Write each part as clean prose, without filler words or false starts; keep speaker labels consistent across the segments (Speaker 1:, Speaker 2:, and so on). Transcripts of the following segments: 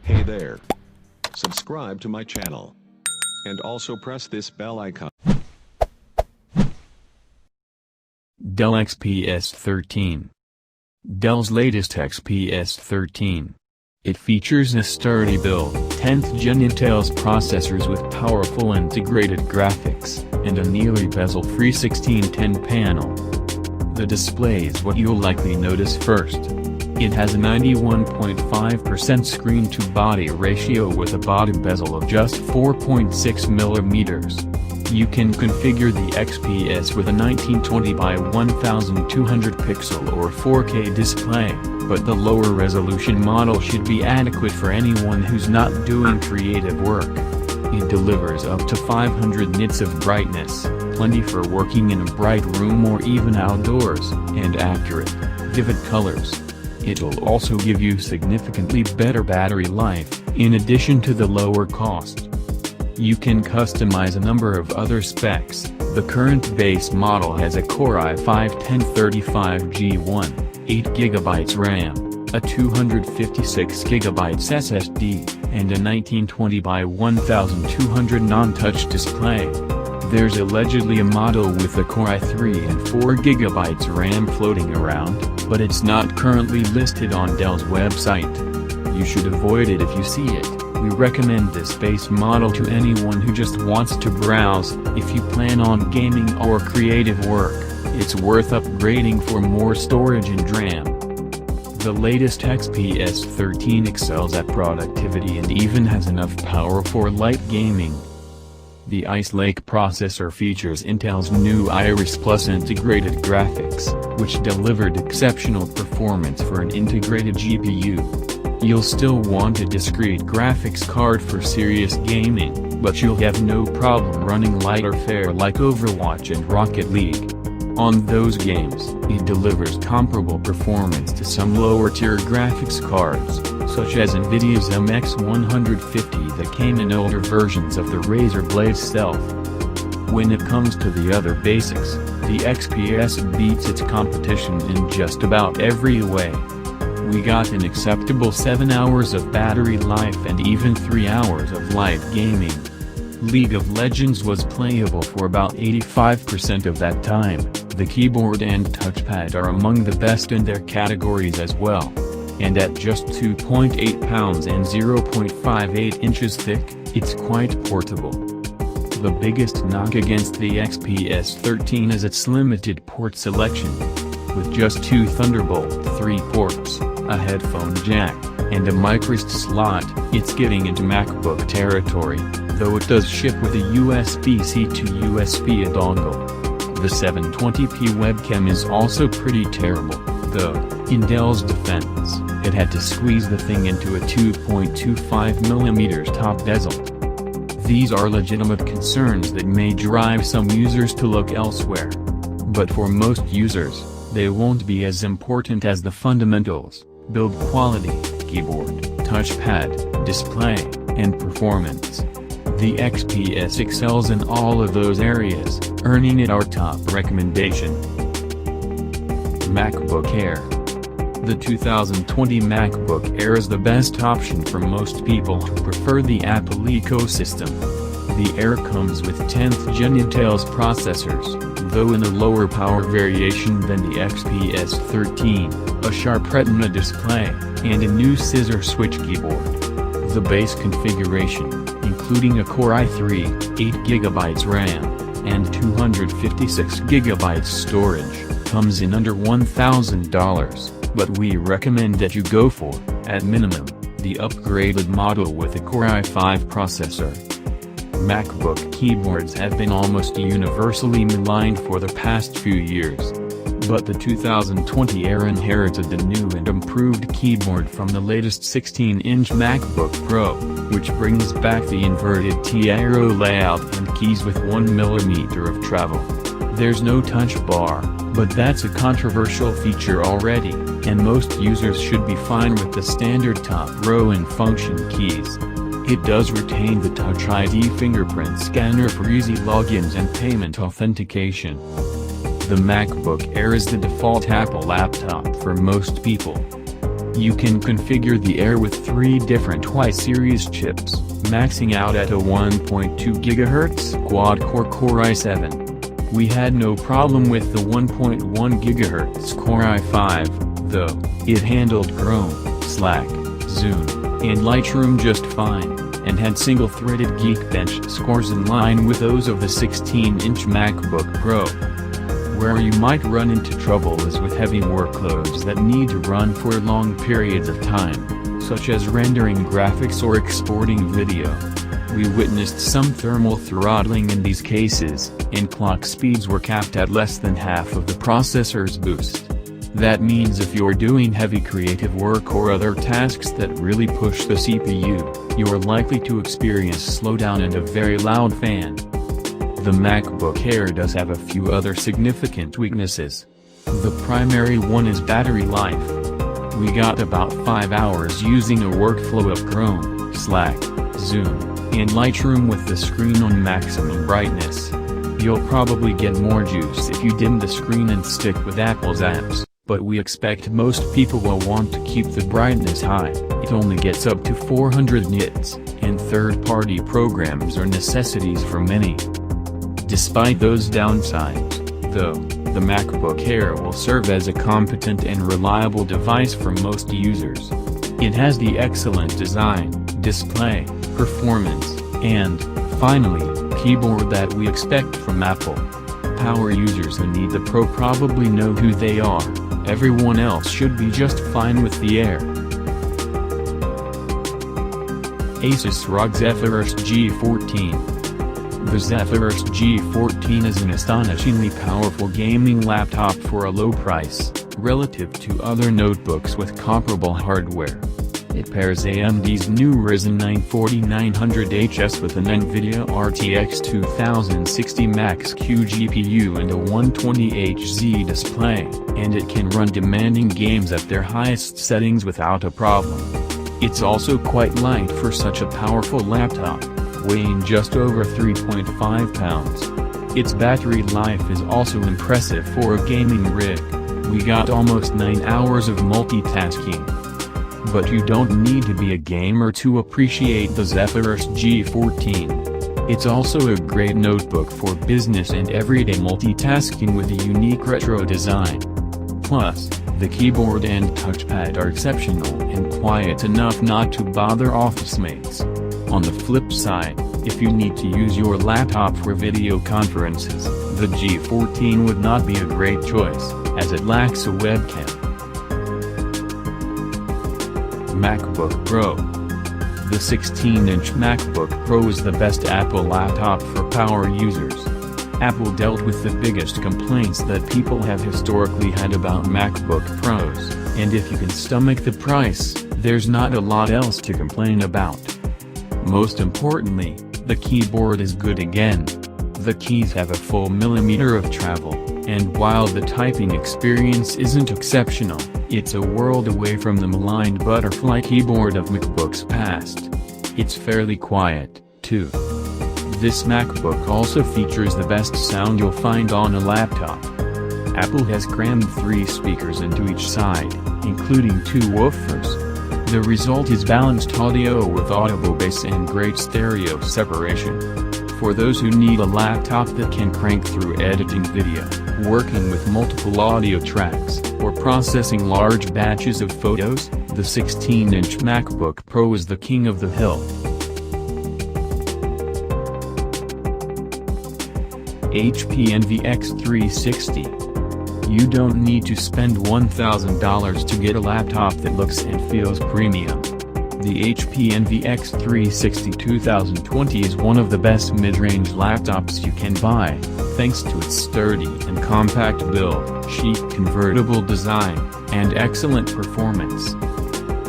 Speaker 1: Hey there. Subscribe to my channel. And also press this bell icon.
Speaker 2: Dell XPS 13. Dell's latest XPS 13. It features a sturdy build, 10th gen Intel's processors with powerful integrated graphics, and a nearly bezel-free 1610 panel. The display is what you'll likely notice first. It has a 91.5% screen-to-body ratio with a bottom bezel of just 4.6 mm. You can configure the XPS with a 1920 by 1200 pixel or 4K display, but the lower resolution model should be adequate for anyone who's not doing creative work. It delivers up to 500 nits of brightness, plenty for working in a bright room or even outdoors, and accurate, vivid colors. It'll also give you significantly better battery life, in addition to the lower cost. You can customize a number of other specs. The current base model has a Core i5-1035G1, 8GB RAM, a 256GB SSD, and a 1920 by 1200 non-touch display. There's allegedly a model with a Core i3 and 4GB RAM floating around, but it's not currently listed on Dell's website. You should avoid it if you see it. We recommend this base model to anyone who just wants to browse. If you plan on gaming or creative work, it's worth upgrading for more storage and RAM. The latest XPS 13 excels at productivity and even has enough power for light gaming. The Ice Lake processor features Intel's new Iris Plus integrated graphics, which delivered exceptional performance for an integrated GPU. You'll still want a discrete graphics card for serious gaming, but you'll have no problem running lighter fare like Overwatch and Rocket League. On those games, it delivers comparable performance to some lower-tier graphics cards, such as Nvidia's MX150 that came in older versions of the Razer Blade Stealth. When it comes to the other basics, the XPS beats its competition in just about every way. We got an acceptable 7 hours of battery life and even 3 hours of light gaming. League of Legends was playable for about 85% of that time. The keyboard and touchpad are among the best in their categories as well. And at just 2.8 pounds and 0.58 inches thick, it's quite portable. The biggest knock against the XPS 13 is its limited port selection. With just 2 Thunderbolt 3 ports, a headphone jack, and a microSD slot, it's getting into MacBook territory, though it does ship with a USB-C to USB-A dongle. The 720p webcam is also pretty terrible, though, in Dell's defense, it had to squeeze the thing into a 2.25mm top bezel. These are legitimate concerns that may drive some users to look elsewhere. But for most users, they won't be as important as the fundamentals: build quality, keyboard, touchpad, display, and performance. The XPS excels in all of those areas, earning it our top recommendation. MacBook Air. The 2020 MacBook Air is the best option for most people who prefer the Apple ecosystem. The Air comes with 10th gen Intel's processors, though in a lower power variation than the XPS 13, a sharp Retina display, and a new scissor switch keyboard. The base configuration, including a Core i3, 8GB RAM, and 256GB storage, comes in under $1,000, but we recommend that you go for, at minimum, the upgraded model with a Core i5 processor. MacBook keyboards have been almost universally maligned for the past few years. But the 2020 Air inherited the new and improved keyboard from the latest 16-inch MacBook Pro, which brings back the inverted T-Arrow layout and keys with 1mm of travel. There's no touch bar, but that's a controversial feature already, and most users should be fine with the standard top row and function keys. It does retain the Touch ID fingerprint scanner for easy logins and payment authentication. The MacBook Air is the default Apple laptop for most people. You can configure the Air with 3 different Y-series chips, maxing out at a 1.2 GHz quad-core Core i7. We had no problem with the 1.1 GHz Core i5, though. It handled Chrome, Slack, Zoom, and Lightroom just fine, and had single-threaded Geekbench scores in line with those of the 16-inch MacBook Pro. Where you might run into trouble is with heavy workloads that need to run for long periods of time, such as rendering graphics or exporting video. We witnessed some thermal throttling in these cases, and clock speeds were capped at less than half of the processor's boost. That means if you're doing heavy creative work or other tasks that really push the CPU, you're likely to experience slowdown and a very loud fan. The MacBook Air does have a few other significant weaknesses. The primary one is battery life. We got about 5 hours using a workflow of Chrome, Slack, Zoom, and Lightroom with the screen on maximum brightness. You'll probably get more juice if you dim the screen and stick with Apple's apps, but we expect most people will want to keep the brightness high. It only gets up to 400 nits, and third-party programs are necessities for many. Despite those downsides, though, the MacBook Air will serve as a competent and reliable device for most users. It has the excellent design, display, performance, and, finally, keyboard that we expect from Apple. Power users who need the Pro probably know who they are. Everyone else should be just fine with the Air. Asus ROG Zephyrus G14. The Zephyrus G14 is an astonishingly powerful gaming laptop for a low price, relative to other notebooks with comparable hardware. It pairs AMD's new Ryzen 9 4900HS with an NVIDIA RTX 2060 Max-Q GPU and a 120Hz display, and it can run demanding games at their highest settings without a problem. It's also quite light for such a powerful laptop, weighing just over 3.5 pounds. Its battery life is also impressive for a gaming rig. We got almost 9 hours of multitasking. But you don't need to be a gamer to appreciate the Zephyrus G14. It's also a great notebook for business and everyday multitasking with a unique retro design. Plus, the keyboard and touchpad are exceptional and quiet enough not to bother office mates. On the flip side, if you need to use your laptop for video conferences, the G14 would not be a great choice, as it lacks a webcam. MacBook Pro. The 16-inch MacBook Pro is the best Apple laptop for power users. Apple dealt with the biggest complaints that people have historically had about MacBook Pros, and if you can stomach the price, there's not a lot else to complain about. Most importantly, the keyboard is good again. The keys have a full millimeter of travel, and while the typing experience isn't exceptional, it's a world away from the maligned butterfly keyboard of MacBooks past. It's fairly quiet, too. This MacBook also features the best sound you'll find on a laptop. Apple has crammed 3 speakers into each side, including 2 woofers. The result is balanced audio with audible bass and great stereo separation. For those who need a laptop that can crank through editing video, working with multiple audio tracks, or processing large batches of photos, the 16-inch MacBook Pro is the king of the hill. HP Envy X360. You don't need to spend $1,000 to get a laptop that looks and feels premium. The HP Envy X360 2020 is one of the best mid-range laptops you can buy, thanks to its sturdy and compact build, chic convertible design, and excellent performance.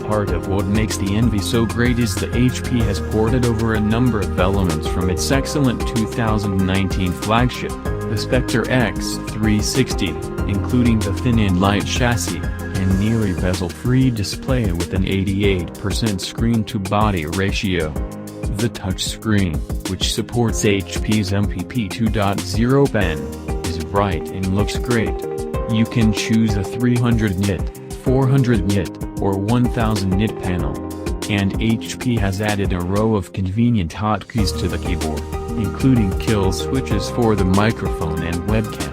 Speaker 2: Part of what makes the Envy so great is that HP has ported over a number of elements from its excellent 2019 flagship, the Spectre X360, including the thin and light chassis, and nearly bezel-free display with an 88% screen-to-body ratio. The touchscreen, which supports HP's MPP 2.0 pen, is bright and looks great. You can choose a 300 nit, 400 nit, or 1000 nit panel. And HP has added a row of convenient hotkeys to the keyboard, including kill switches for the microphone and webcam.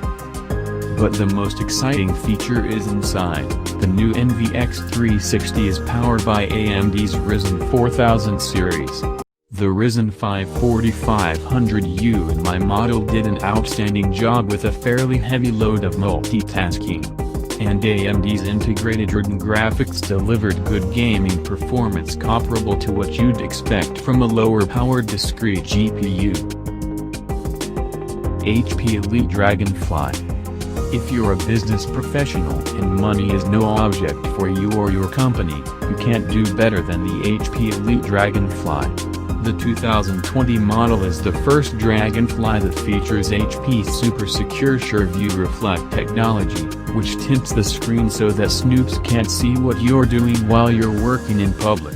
Speaker 2: But the most exciting feature is inside. The new NVX 360 is powered by AMD's Ryzen 4000 series. The Ryzen 5 4500U in my model did an outstanding job with a fairly heavy load of multitasking. And AMD's integrated Radeon graphics delivered good gaming performance comparable to what you'd expect from a lower-powered discrete GPU. HP Elite Dragonfly. If you're a business professional and money is no object for you or your company, you can't do better than the HP Elite Dragonfly. The 2020 model is the first Dragonfly that features HP's Super Secure SureView Reflect technology, which tints the screen so that snoops can't see what you're doing while you're working in public.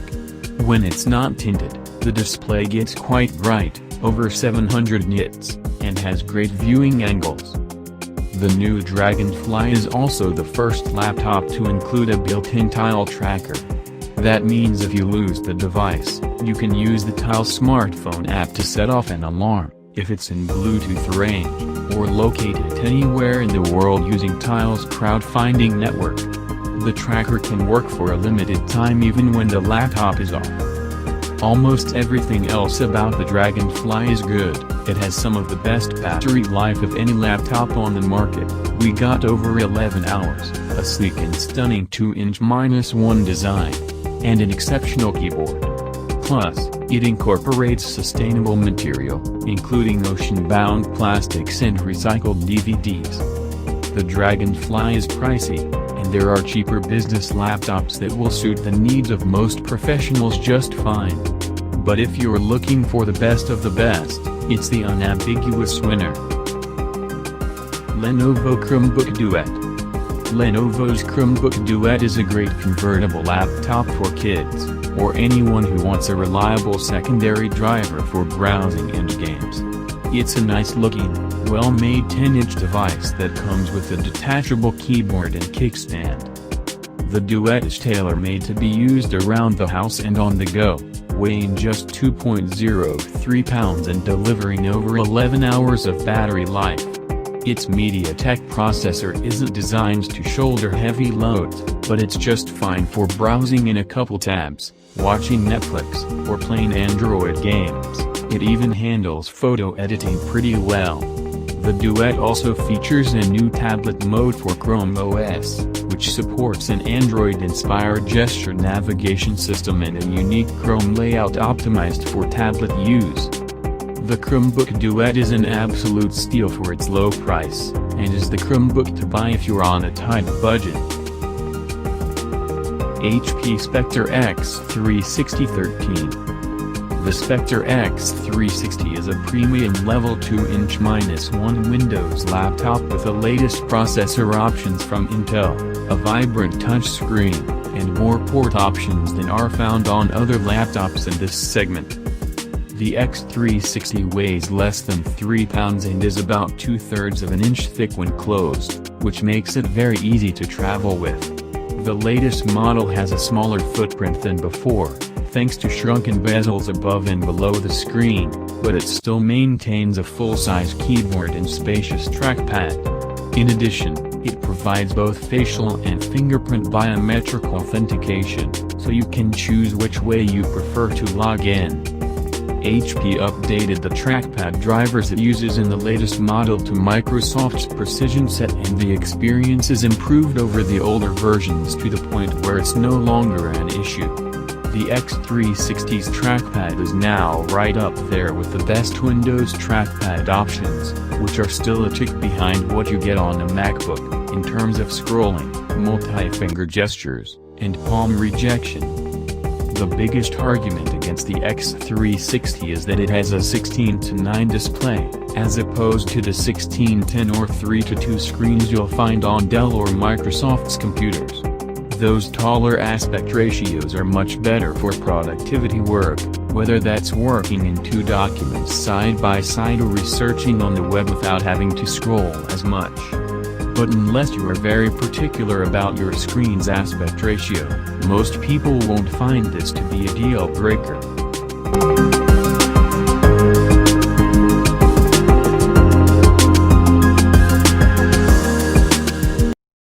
Speaker 2: When it's not tinted, the display gets quite bright, over 700 nits, and has great viewing angles. The new Dragonfly is also the first laptop to include a built-in tile tracker. That means if you lose the device, you can use the Tile smartphone app to set off an alarm, if it's in Bluetooth range, or locate it anywhere in the world using Tile's crowdfinding network. The tracker can work for a limited time even when the laptop is off. Almost everything else about the Dragonfly is good. It has some of the best battery life of any laptop on the market. We got over 11 hours, a sleek and stunning 2-inch-1 design, and an exceptional keyboard. Plus, it incorporates sustainable material, including ocean-bound plastics and recycled DVDs. The Dragonfly is pricey, and there are cheaper business laptops that will suit the needs of most professionals just fine. But if you're looking for the best of the best, it's the unambiguous winner. Lenovo Chromebook Duet. Lenovo's Chromebook Duet is a great convertible laptop for kids, or anyone who wants a reliable secondary driver for browsing and games. It's a nice-looking, well-made 10-inch device that comes with a detachable keyboard and kickstand. The Duet is tailor-made to be used around the house and on the go, weighing just 2.03 pounds and delivering over 11 hours of battery life. Its MediaTek processor isn't designed to shoulder heavy loads, but it's just fine for browsing in a couple tabs, watching Netflix, or playing Android games. It even handles photo editing pretty well. The Duet also features a new tablet mode for Chrome OS, which supports an Android-inspired gesture navigation system and a unique Chrome layout optimized for tablet use. The Chromebook Duet is an absolute steal for its low price, and is the Chromebook to buy if you're on a tight budget. HP Spectre X360 13. The Spectre X360 is a premium level 2-inch-1 Windows laptop with the latest processor options from Intel, a vibrant touchscreen, and more port options than are found on other laptops in this segment. The X360 weighs less than 3 pounds and is about 2/3 of an inch thick when closed, which makes it very easy to travel with. The latest model has a smaller footprint than before, thanks to shrunken bezels above and below the screen, but it still maintains a full-size keyboard and spacious trackpad. In addition, it provides both facial and fingerprint biometric authentication, so you can choose which way you prefer to log in. HP updated the trackpad drivers it uses in the latest model to Microsoft's Precision Set, and the experience is improved over the older versions to the point where it's no longer an issue. The X360's trackpad is now right up there with the best Windows trackpad options, which are still a tick behind what you get on a MacBook, in terms of scrolling, multi-finger gestures, and palm rejection. The biggest argument against the X360 is that it has a 16:9 display, as opposed to the 16:10 or 3:2 screens you'll find on Dell or Microsoft's computers. Those taller aspect ratios are much better for productivity work, whether that's working in two documents side by side or researching on the web without having to scroll as much. But unless you are very particular about your screen's aspect ratio, most people won't find this to be a deal breaker.